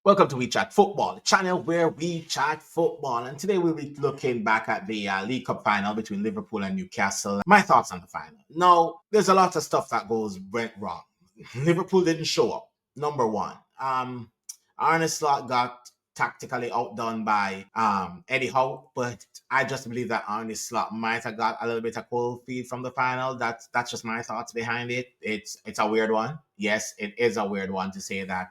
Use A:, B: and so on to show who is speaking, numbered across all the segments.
A: Welcome to We Chat Football, the channel where we chat football. And today we'll be looking back at the League Cup final between Liverpool and Newcastle. My thoughts on the final. Now, there's a lot of stuff that went wrong. Liverpool didn't show up. Number one, Arne Slot got tactically outdone by Eddie Howe, but I just believe that Arne Slot might have got a little bit of cold feet from the final. That's just my thoughts behind it. It's a weird one. Yes, it is a weird one to say that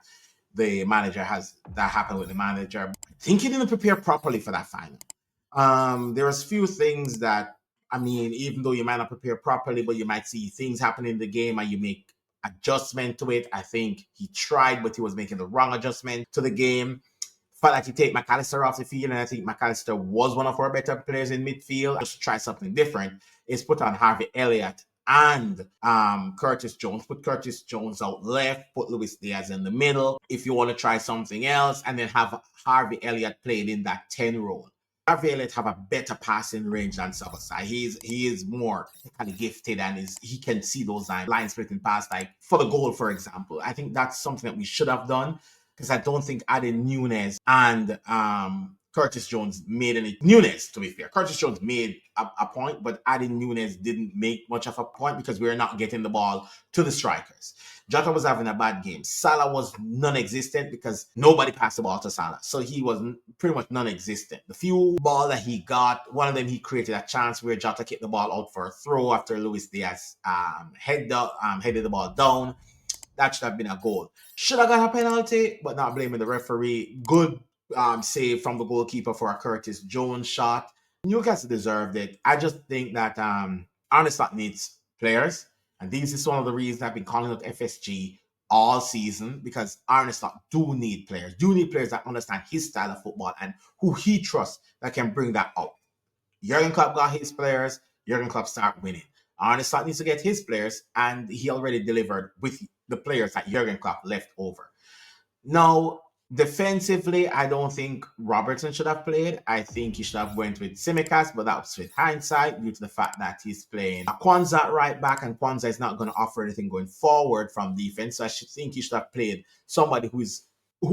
A: the manager has that happened with the manager. I think he didn't prepare properly for that final. There was few things that even though you might not prepare properly, but you might see things happen in the game and you make adjustment to it. I think he tried, but he was making the wrong adjustment to the game. Felt like he take McAllister off the field, and I think McAllister was one of our better players in midfield. Just to try something different is put on Harvey Elliott and Curtis Jones. Put Curtis Jones out left, put Luis Diaz in the middle if you want to try something else, and then have Harvey Elliott played in that 10 role. Harvey Elliott have a better passing range than Sabasai. He is more kind of gifted and he can see those line splitting pass, like for the goal, for example. I think that's something that we should have done because I don't think adding Nunes and Curtis Jones made any. Nunes, to be fair, Curtis Jones made a point, but adding Nunes didn't make much of a point because we were not getting the ball to the strikers. Jota was having a bad game. Salah was non-existent because nobody passed the ball to Salah. So he was pretty much non-existent. The few ball that he got, one of them he created a chance where Jota kicked the ball out for a throw after Luis Diaz headed the ball down. That should have been a goal. Should have got a penalty, but not blaming the referee. Good save from the goalkeeper for a Curtis Jones shot. Newcastle deserved it. I just think that Arne Slot needs players. And this is one of the reasons I've been calling out FSG all season, because Arne Slot do need players. That understand his style of football and who he trusts that can bring that out. Jurgen Klopp got his players. Jurgen Klopp start winning. Arne Slot needs to get his players, and he already delivered with the players that Jurgen Klopp left over. Now, defensively, I don't think Robertson should have played. I think he should have went with Tsimikas, but that was with hindsight due to the fact that he's playing Kwanzaa at right back, and Kwanzaa is not going to offer anything going forward from defense. So I think he should have played somebody who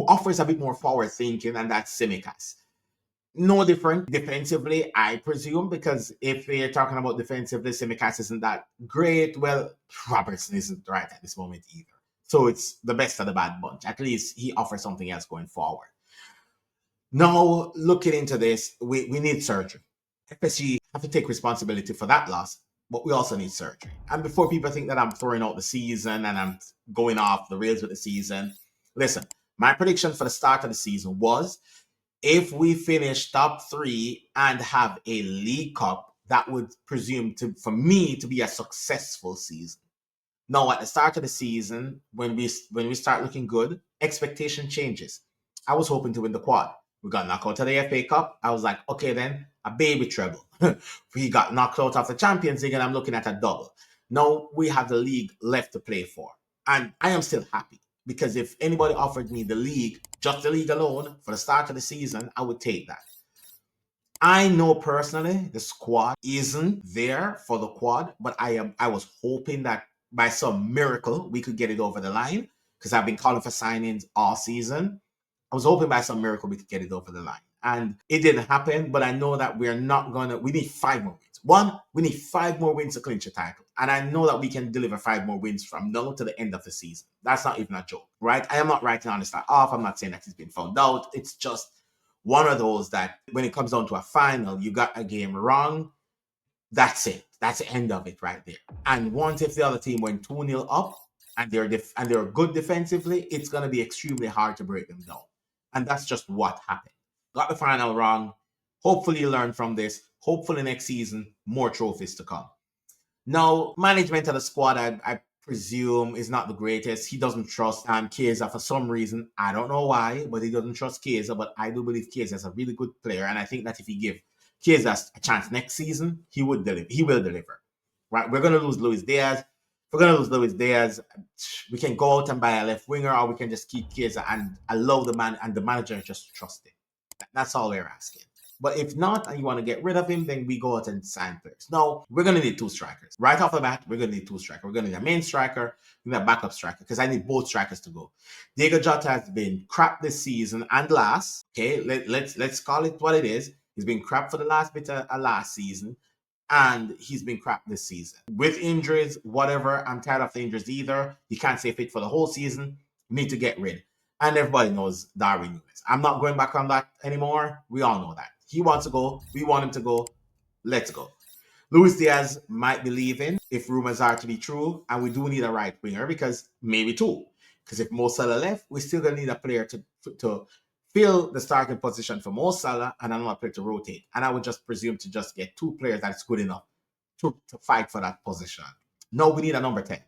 A: offers a bit more forward thinking, and that's Tsimikas. No different defensively, I presume, because if we're talking about defensively, Tsimikas isn't that great. Well, Robertson isn't right at this moment either. So it's the best of the bad bunch. At least he offers something else going forward. Now, looking into this, we need surgery. FSG have to take responsibility for that loss, but we also need surgery. And before people think that I'm throwing out the season and I'm going off the rails with the season, listen, my prediction for the start of the season was if we finish top 3 and have a League Cup, that would presume for me to be a successful season. Now, at the start of the season, when we start looking good, expectation changes. I was hoping to win the quad. We got knocked out of the FA Cup. I was like, okay, then a baby treble. We got knocked out of the Champions League, and I'm looking at a double. Now we have the league left to play for, and I am still happy because if anybody offered me the league, just the league alone, for the start of the season, I would take that. I know personally the squad isn't there for the quad, but I was hoping that by some miracle we could get it over the line because I've been calling for signings all season. I was hoping by some miracle we could get it over the line. And it didn't happen, but I know that we need 5 more wins. One, we need 5 more wins to clinch a title. And I know that we can deliver 5 more wins from now to the end of the season. That's not even a joke, right? I am not writing Arne Slot off. I'm not saying that he's been found out. It's just one of those that when it comes down to a final, you got a game wrong. That's it. That's the end of it right there. And once if the other team went 2-0 up and they're good defensively, it's going to be extremely hard to break them down. And that's just what happened. Got the final wrong. Hopefully you learn from this. Hopefully next season, more trophies to come. Now, management of the squad, I presume, is not the greatest. He doesn't trust Chiesa for some reason. I don't know why, but he doesn't trust Chiesa. But I do believe Chiesa is a really good player. And I think that if he give Chiesa a chance next season, he will deliver. Right? We're going to lose Luis Diaz. If we're going to lose Luis Diaz, we can go out and buy a left winger, or we can just keep Chiesa and allow the manager just trust him. That's all we're asking. But if not, and you want to get rid of him, then we go out and sign players. No, we're going to need 2 strikers. Right off the bat, we're going to need 2 strikers. We're going to need a main striker, we need a backup striker, because I need both strikers to go. Diego Jota has been crap this season and last. Okay, let's call it what it is. He's been crap for the last bit of last season, and he's been crap this season. With injuries, whatever, I'm tired of the injuries either. He can't stay fit for the whole season. We need to get rid. And everybody knows Darwin Núñez. I'm not going back on that anymore. We all know that. He wants to go. We want him to go. Let's go. Luis Diaz might be leaving if rumors are to be true, and we do need a right winger, because maybe 2. Because if Mo Salah left, we're still going to need a player to fill the starting position for Mo Salah and another player to rotate. And I would just presume to just get 2 players that's good enough to fight for that position. No, we need a number 10.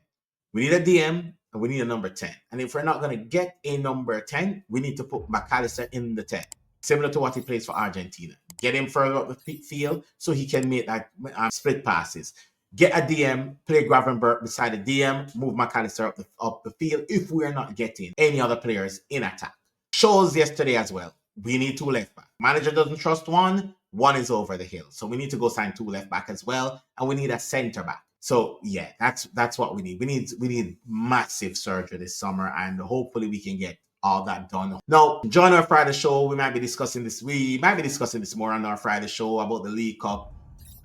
A: We need a DM and we need a number 10. And if we're not going to get a number 10, we need to put McAllister in the 10, similar to what he plays for Argentina. Get him further up the field so he can make that split passes. Get a DM, play Gravenberch beside the DM, move McAllister up the field if we're not getting any other players in attack. Shows yesterday as well. We need 2 left back. Manager doesn't trust one is over the hill. So we need to go sign 2 left back as well. And we need a center back. So yeah, that's what we need. We need massive surgery this summer, and hopefully we can get all that done. Now, join our Friday show. We might be discussing this. We might be discussing this more on our Friday show about the League Cup.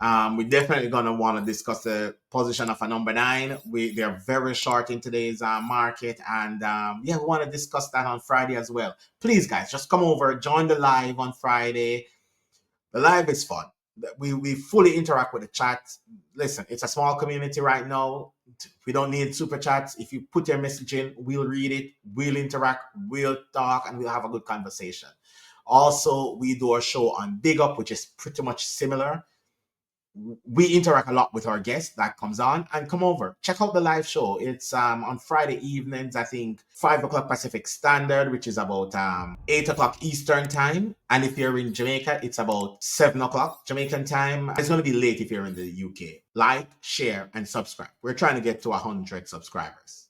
A: We're definitely gonna want to discuss the position of a number 9. They're very short in today's market, and yeah, we want to discuss that on Friday as well. Please, guys, just come over, join the live on Friday. The live is fun. We fully interact with the chat. Listen, it's a small community right now. We don't need super chats. If you put your message in, we'll read it, we'll interact, we'll talk, and we'll have a good conversation. Also, we do a show on Big Up, which is pretty much similar. We interact a lot with our guests that comes on, and come over, check out the live show. It's on Friday evenings, I think 5 o'clock Pacific Standard, which is about 8 o'clock Eastern time. And if you're in Jamaica, it's about 7 o'clock Jamaican time. It's going to be late if you're in the UK. Like, share, and subscribe. We're trying to get to 100 subscribers.